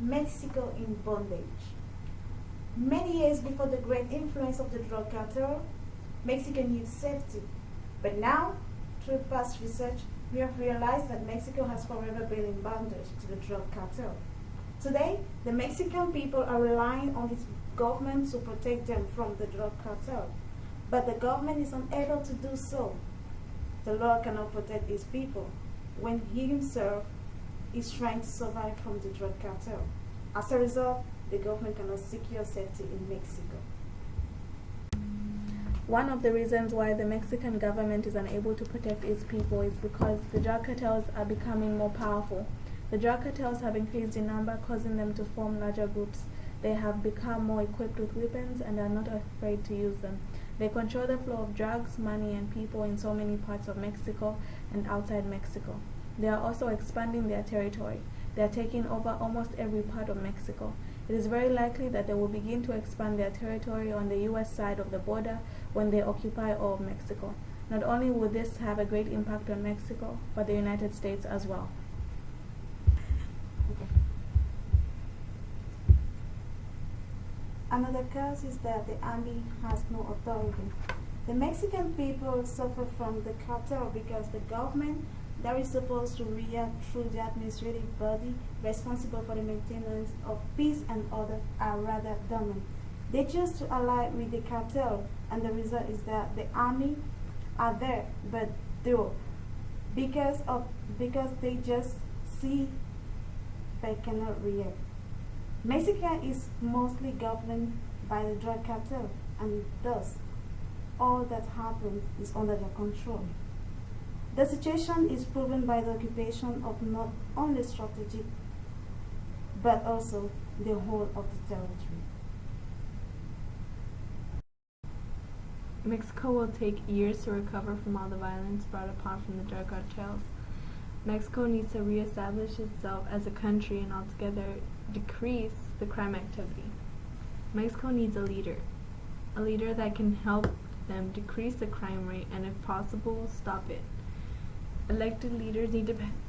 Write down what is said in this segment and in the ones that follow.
Mexico in bondage. Many years before the great influence of the drug cartel, Mexico needed safety. But now, through past research, we have realized that Mexico has forever been in bondage to the drug cartel. Today, the Mexican people are relying on its government to protect them from the drug cartel. But the government is unable to do so. The law cannot protect its people when he himself is trying to survive from the drug cartel. As a result, the government cannot secure safety in Mexico. One of the reasons why the Mexican government is unable to protect its people is because the drug cartels are becoming more powerful. The drug cartels have increased in number, causing them to form larger groups. They have become more equipped with weapons and are not afraid to use them. They control the flow of drugs, money, and people in so many parts of Mexico and outside Mexico. They are also expanding their territory. They are taking over almost every part of Mexico. It is very likely that they will begin to expand their territory on the U.S. side of the border when they occupy all of Mexico. Not only will this have a great impact on Mexico, but the United States as well. Another cause is that the army has no authority. The Mexican people suffer from the cartel because the government that is supposed to react through the administrative body responsible for the maintenance of peace and order are rather dormant. They choose to ally with the cartel, and the result is that the army are there, but though because they just see they cannot react. Mexico is mostly governed by the drug cartel, and thus all that happens is under their control. The situation is proven by the occupation of not only strategic, but also the whole of the territory. Mexico will take years to recover from all the violence brought upon from the drug cartels. Mexico needs to reestablish itself as a country and altogether decrease the crime activity. Mexico needs a leader that can help them decrease the crime rate and, if possible, stop it. Elected leaders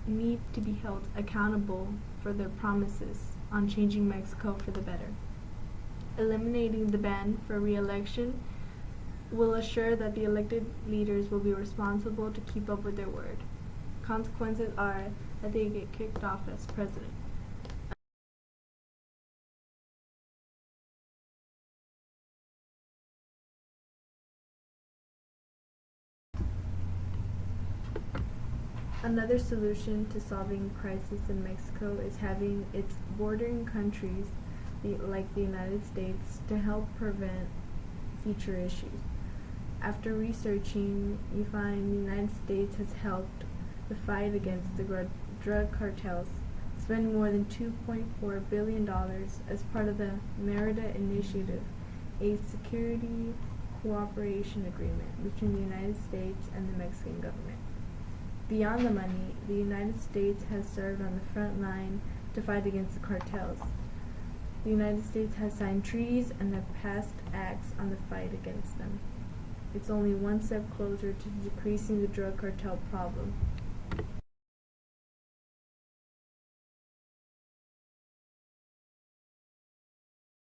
need to be held accountable for their promises on changing Mexico for the better. Eliminating the ban for re-election will assure that the elected leaders will be responsible to keep up with their word. Consequences are that they get kicked off as president. Another solution to solving crisis in Mexico is having its bordering countries, like the United States, to help prevent future issues. After researching, you find the United States has helped the fight against the drug cartels, spending more than $2.4 billion as part of the Merida Initiative, a security cooperation agreement between the United States and the Mexican government. Beyond the money, the United States has served on the front line to fight against the cartels. The United States has signed treaties and have passed acts on the fight against them. It's only one step closer to decreasing the drug cartel problem.